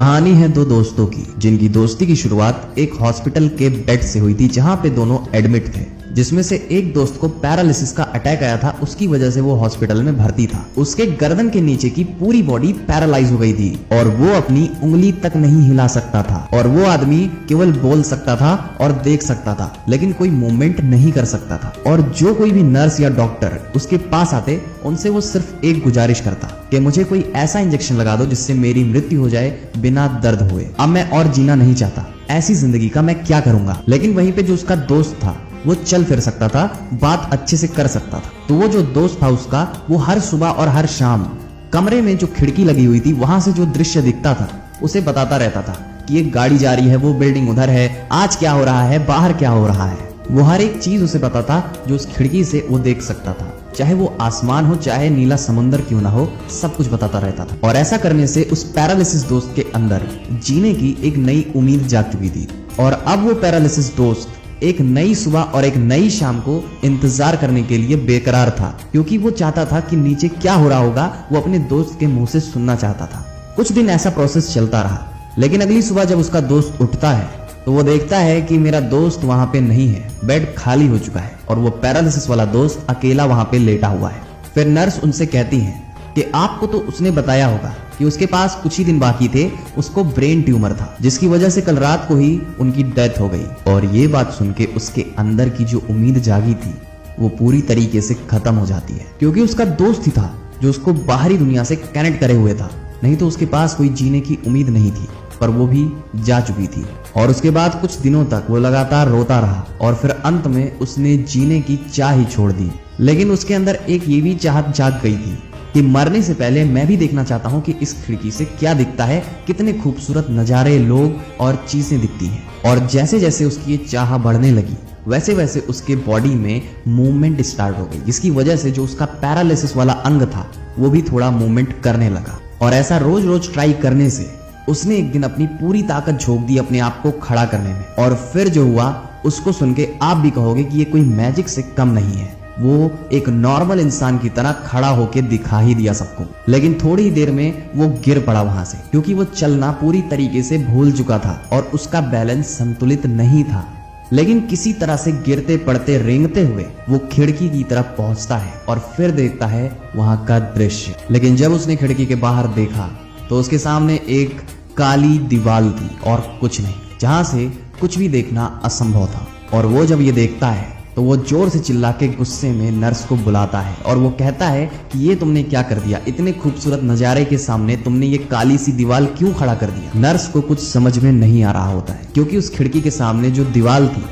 कहानी है दो दोस्तों की जिनकी दोस्ती की शुरुआत एक हॉस्पिटल के बेड से हुई थी जहां पे दोनों एडमिट थे। जिसमें से एक दोस्त को पैरालिसिस का अटैक आया था, उसकी वजह से वो हॉस्पिटल में भर्ती था। उसके गर्दन के नीचे की पूरी बॉडी पैरालाइज हो गई थी और वो अपनी उंगली तक नहीं हिला सकता था और वो आदमी केवल बोल सकता था और देख सकता था लेकिन कोई मूवमेंट नहीं कर सकता था। और जो कोई भी नर्स या डॉक्टर उसके पास आते उनसे वो सिर्फ एक गुजारिश करता कि मुझे कोई ऐसा इंजेक्शन लगा दो जिससे मेरी मृत्यु हो जाए बिना दर्द हुए। अब मैं और जीना नहीं चाहता, ऐसी जिंदगी का मैं क्या करूंगा। लेकिन वहीं पे जो उसका दोस्त था वो चल फिर सकता था, बात अच्छे से कर सकता था। तो वो जो दोस्त था उसका, वो हर सुबह और हर शाम कमरे में जो खिड़की लगी हुई थी वहां से जो दृश्य दिखता था उसे बताता रहता था कि एक गाड़ी जा रही है, वो बिल्डिंग उधर है, आज क्या हो रहा है, बाहर क्या हो रहा है। वो हर एक चीज उसे पता था जो उस खिड़की से वो देख सकता था, चाहे वो आसमान हो चाहे नीला समुंदर क्यों ना हो, सब कुछ बताता रहता था। और ऐसा करने से उस पैरालिसिस दोस्त के अंदर जीने की एक नई उम्मीद जाग चुकी थी। और अब वो पैरालिसिस दोस्त एक नई सुबह और एक नई शाम को इंतजार करने के लिए बेकरार था, क्योंकि वो चाहता था कि नीचे क्या हो रहा होगा वो अपने दोस्त के मुंह से सुनना चाहता था। कुछ दिन ऐसा प्रोसेस चलता रहा, लेकिन अगली सुबह जब उसका दोस्त उठता है तो वो देखता है कि मेरा दोस्त वहां पे नहीं है, बेड खाली हो चुका है और वो पैरालिसिस वाला दोस्त अकेला वहां पे लेटा हुआ है। फिर नर्स उनसे कहती है कि आपको तो उसने बताया होगा कि उसके पास कुछ ही दिन बाकी थे, उसको ब्रेन ट्यूमर था जिसकी वजह से कल रात को ही उनकी डेथ हो गई। और ये बात सुन के उसके अंदर की जो उम्मीद जागी थी वो पूरी तरीके से खत्म हो जाती है, क्योंकि उसका दोस्त ही था जो उसको बाहरी दुनिया से कनेक्ट करे हुए था। नहीं तो उसके पास कोई जीने की उम्मीद नहीं थी, पर वो भी जा चुकी थी। और उसके बाद कुछ दिनों तक वो लगातार रोता रहा और फिर अंत में उसने जीने की चाह ही छोड़ दी। लेकिन उसके अंदर एक ये भी चाहत जाग गई थी कि मरने से पहले मैं भी देखना चाहता हूँ कि इस खिड़की से क्या दिखता है, कितने खूबसूरत नजारे, लोग और चीजें दिखती हैं। और जैसे जैसे उसकी ये चाह बढ़ने लगी वैसे वैसे उसके बॉडी में मूवमेंट स्टार्ट हो गई, जिसकी वजह से जो उसका पैरालिसिस वाला अंग था वो भी थोड़ा मूवमेंट करने लगा। और ऐसा रोज रोज ट्राई करने से उसने एक दिन अपनी पूरी ताकत झोंक दी अपने आप को खड़ा करने में। और फिर जो हुआ उसको सुन के आप भी कहोगे कि ये कोई मैजिक से कम नहीं है। वो एक नॉर्मल इंसान की तरह खड़ा होके दिखा ही दिया सबको। लेकिन थोड़ी ही देर में वो गिर पड़ा वहां से, क्योंकि वो चलना पूरी तरीके से भूल चुका था और उसका बैलेंस संतुलित नहीं था। लेकिन किसी तरह से गिरते पड़ते रेंगते हुए वो खिड़की की तरफ पहुंचता है और फिर देखता है वहां का दृश्य। लेकिन जब उसने खिड़की के बाहर देखा तो उसके सामने एक काली दीवार थी और कुछ नहीं, जहां से कुछ भी देखना असंभव था। और वो जब ये देखता है तो वो जोर से चिल्ला के गुस्से में नर्स को बुलाता है और वो कहता है कि ये तुमने क्या कर दिया, इतने खूबसूरत नजारे के सामने तुमने ये काली सी दीवार क्यों खड़ा कर दिया। नर्स को कुछ समझ में नहीं आ रहा होता है, क्योंकि उस खिड़की के सामने जो दीवार थी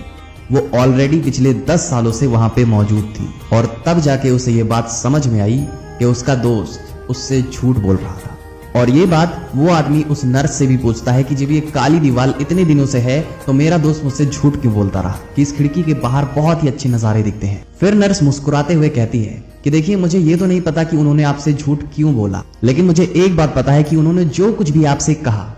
वो ऑलरेडी पिछले 10 सालों से वहां पे मौजूद थी। और तब जाके उसे ये बात समझ में आई कि उसका दोस्त उससे झूठ बोल रहा था। और ये बात वो आदमी उस नर्स से भी पूछता है कि जब ये काली दीवार इतने दिनों से है तो मेरा दोस्त मुझसे झूठ क्यों बोलता रहा कि इस खिड़की के बाहर बहुत ही अच्छे नजारे दिखते हैं। फिर नर्स मुस्कुराते हुए कहती है कि देखिए, मुझे ये तो नहीं पता कि उन्होंने आपसे झूठ क्यों बोला, लेकिन मुझे एक बात पता है कि उन्होंने जो कुछ भी आपसे कहा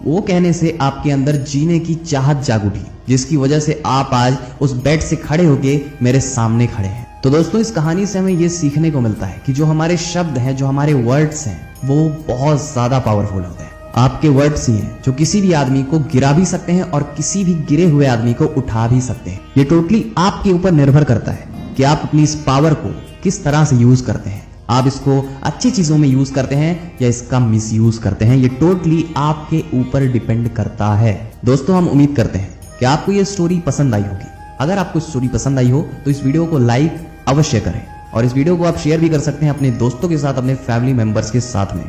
वो कहने से आपके अंदर जीने की चाहत जाग उठी, जिसकी वजह से आप आज उस बेड से खड़े होके मेरे सामने खड़े हैं। तो दोस्तों, इस कहानी से हमें ये सीखने को मिलता है कि जो हमारे शब्द हैं, जो हमारे वर्ड्स हैं, वो बहुत ज्यादा पावरफुल होते हैं। आपके वर्ड्स ही हैं जो किसी भी आदमी को गिरा भी सकते हैं और किसी भी गिरे हुए आदमी को उठा भी सकते हैं। ये टोटली आपके ऊपर निर्भर करता है कि आप अपनी इस पावर को किस तरह से यूज करते हैं। आप इसको अच्छी चीजों में यूज करते हैं या इसका मिसयूज करते हैं, ये टोटली आपके ऊपर डिपेंड करता है। दोस्तों, हम उम्मीद करते हैं कि आपको ये स्टोरी पसंद आई होगी। अगर आपको स्टोरी पसंद आई हो तो इस वीडियो को लाइक अवश्य करें और इस वीडियो को आप शेयर भी कर सकते हैं अपने दोस्तों के साथ, अपने फैमिली मेंबर्स के साथ में।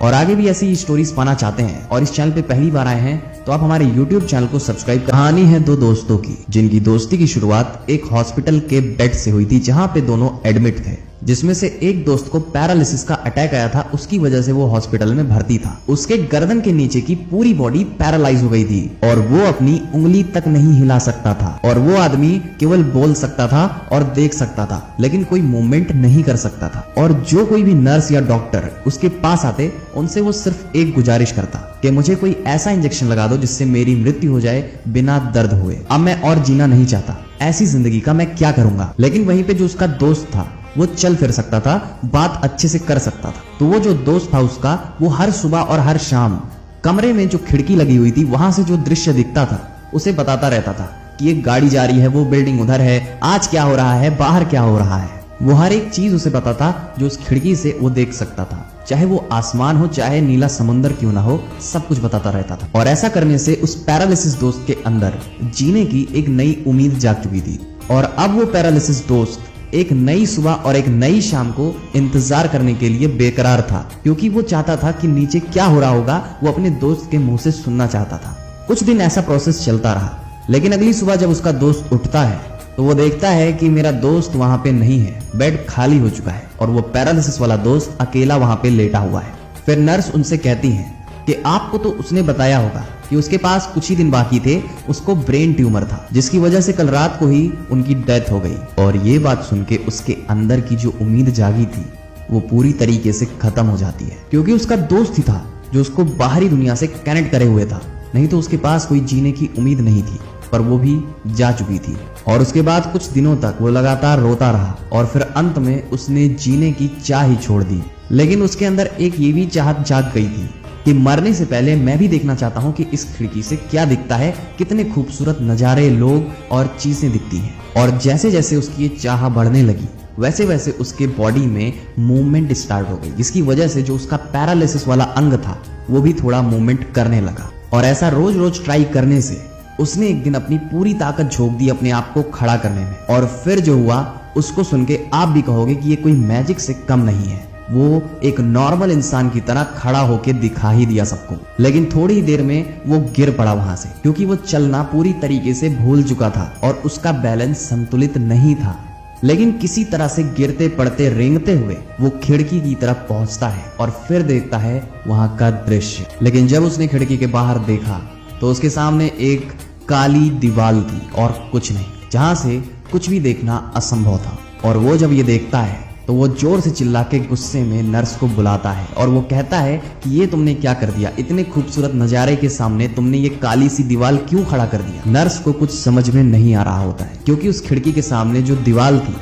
और आगे भी ऐसी स्टोरीज पाना चाहते हैं और इस चैनल पे पहली बार आए हैं तो आप हमारे YouTube चैनल को सब्सक्राइब करें। कहानी है दो दोस्तों की जिनकी दोस्ती की शुरुआत एक हॉस्पिटल के बेड से हुई थी जहां पे दोनों एडमिट थे। जिसमें से एक दोस्त को पैरालिसिस का अटैक आया था, उसकी वजह से वो हॉस्पिटल में भर्ती था। उसके गर्दन के नीचे की पूरी बॉडी पैरालाइज हो गई थी और वो अपनी उंगली तक नहीं हिला सकता था। और वो आदमी केवल बोल सकता था और देख सकता था लेकिन कोई मूवमेंट नहीं कर सकता था। और जो कोई भी नर्स या डॉक्टर उसके पास आते उनसे वो सिर्फ एक गुजारिश करता कि मुझे कोई ऐसा इंजेक्शन लगा दो जिससे मेरी मृत्यु हो जाए बिना दर्द हुए। अब मैं और जीना नहीं चाहता, ऐसी जिंदगी का मैं क्या करूंगा। लेकिन वहीं पे जो उसका दोस्त था वो चल फिर सकता था, बात अच्छे से कर सकता था। तो वो जो दोस्त था उसका, वो हर सुबह और हर शाम कमरे में जो खिड़की लगी हुई थी वहां से जो दृश्य दिखता था उसे बताता रहता था कि एक गाड़ी जा रही है, वो बिल्डिंग उधर है, आज क्या हो रहा है, बाहर क्या हो रहा है। वो हर एक चीज उसे पता था जो उस खिड़की से वो देख सकता था, चाहे वो आसमान हो, चाहे नीला समुंदर क्यों ना हो, सब कुछ बताता रहता था। और ऐसा करने से उस पैरालिसिस दोस्त के अंदर जीने की एक नई उम्मीद जाग चुकी थी। और अब वो पैरालिसिस दोस्त एक नई सुबह और एक नई शाम को इंतजार करने के लिए बेकरार था, क्योंकि वो चाहता था कि नीचे क्या हो रहा होगा वो अपने दोस्त के मुंह से सुनना चाहता था। कुछ दिन ऐसा प्रोसेस चलता रहा, लेकिन अगली सुबह जब उसका दोस्त उठता है तो वो देखता है कि मेरा दोस्त वहां पे नहीं है, बेड खाली हो चुका है और वो पैरालिसिस वाला दोस्त अकेला वहां पे लेटा हुआ है। फिर नर्स उनसे कहती है कि आपको तो उसने बताया होगा कि उसके पास कुछ ही दिन बाकी थे, उसको ब्रेन ट्यूमर था जिसकी वजह से कल रात को ही उनकी डेथ हो गई। और ये बात सुन के उसके अंदर की जो उम्मीद जागी थी वो पूरी तरीके से खत्म हो जाती है, क्योंकि उसका दोस्त ही था जो उसको बाहरी दुनिया से कनेक्ट करे हुए था, नहीं तो उसके पास कोई जीने की उम्मीद नहीं थी, पर वो भी जा चुकी थी। और उसके बाद कुछ दिनों तक वो लगातार रोता रहा और फिर अंत में उसने जीने की चाह ही छोड़ दी। लेकिन उसके अंदर एक ये भी चाहत जाग गई थी कि मरने से पहले मैं भी देखना चाहता हूँ कि इस खिड़की से क्या दिखता है, कितने खूबसूरत नजारे, लोग और चीजें दिखती हैं। और जैसे जैसे उसकी ये चाह बढ़ने लगी वैसे वैसे उसके बॉडी में मूवमेंट स्टार्ट हो गई, जिसकी वजह से जो उसका पैरालिसिस वाला अंग था वो भी थोड़ा मूवमेंट करने लगा। और ऐसा रोज रोज ट्राई करने से उसने एक दिन अपनी पूरी ताकत झोंक दी अपने आप को खड़ा करने में। और फिर जो हुआ उसको सुन के आप भी कहोगे कि ये कोई मैजिक से कम नहीं है, वो एक नॉर्मल इंसान की तरह खड़ा होके दिखा ही दिया सबको। लेकिन थोड़ी ही देर में वो गिर पड़ा वहां से, क्योंकि वो चलना पूरी तरीके से भूल चुका था और उसका बैलेंस संतुलित नहीं था। लेकिन किसी तरह से गिरते पड़ते रेंगते हुए वो खिड़की की तरफ पहुंचता है और फिर देखता है वहां का दृश्य। लेकिन जब उसने खिड़की के बाहर देखा तो उसके सामने एक काली दीवार थी और कुछ नहीं, जहां से कुछ भी देखना असंभव था। और वो जब ये देखता है तो वो जोर से चिल्ला के गुस्से में नर्स को बुलाता है और वो कहता है कि ये तुमने क्या कर दिया, इतने खूबसूरत नजारे के सामने तुमने ये काली सी दीवार क्यों खड़ा कर दिया। नर्स को कुछ समझ में नहीं आ रहा होता है, क्योंकि उस खिड़की के सामने जो दीवार थी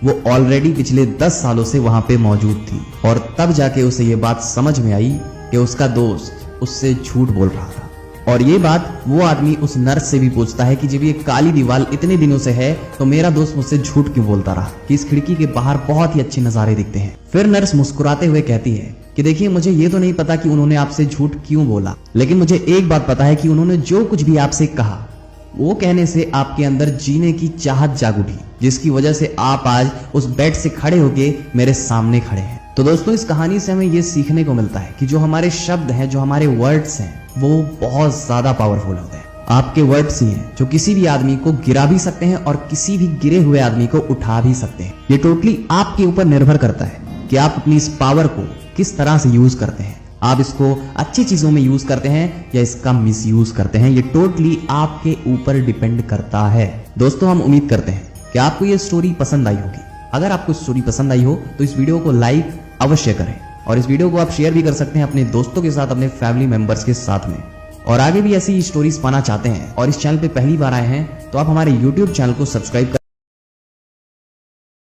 वो ऑलरेडी पिछले 10 सालों से वहां पे मौजूद थी। और तब जाके उसे ये बात समझ में आई कि उसका दोस्त उससे झूठ बोल रहा था। और ये बात वो आदमी उस नर्स से भी पूछता है कि जब ये काली दीवार इतने दिनों से है तो मेरा दोस्त मुझसे झूठ क्यों बोलता रहा कि इस खिड़की के बाहर बहुत ही अच्छे नजारे दिखते हैं। फिर नर्स मुस्कुराते हुए कहती है कि देखिए, मुझे ये तो नहीं पता कि उन्होंने आपसे झूठ क्यों बोला, लेकिन मुझे एक बात पता है कि उन्होंने जो कुछ भी आपसे कहा वो कहने से आपके अंदर जीने की चाहत जाग उठी, जिसकी वजह से आप आज उस बेड से खड़े होके मेरे सामने खड़े हैं। तो दोस्तों, इस कहानी से हमें ये सीखने को मिलता है कि जो हमारे शब्द हैं, जो हमारे वर्ड्स हैं, वो बहुत ज्यादा पावरफुल होते हैं। आपके वर्ड्स ही हैं जो किसी भी आदमी को गिरा भी सकते हैं और किसी भी गिरे हुए आदमी को उठा भी सकते हैं। ये टोटली आपके ऊपर निर्भर करता है कि आप अपनी इस पावर को किस तरह से यूज करते हैं। आप इसको अच्छी चीजों में यूज करते हैं या इसका मिसयूज करते हैं, ये टोटली आपके ऊपर डिपेंड करता है। दोस्तों, हम उम्मीद करते हैं कि आपको ये स्टोरी पसंद आई होगी। अगर आपको स्टोरी पसंद आई हो तो इस वीडियो को लाइक अवश्य करें और इस वीडियो को आप शेयर भी कर सकते हैं अपने दोस्तों के साथ, अपने फैमिली मेंबर्स के साथ में। और आगे भी ऐसी स्टोरीज पाना चाहते हैं और इस चैनल पे पहली बार आए हैं तो आप हमारे YouTube चैनल को सब्सक्राइब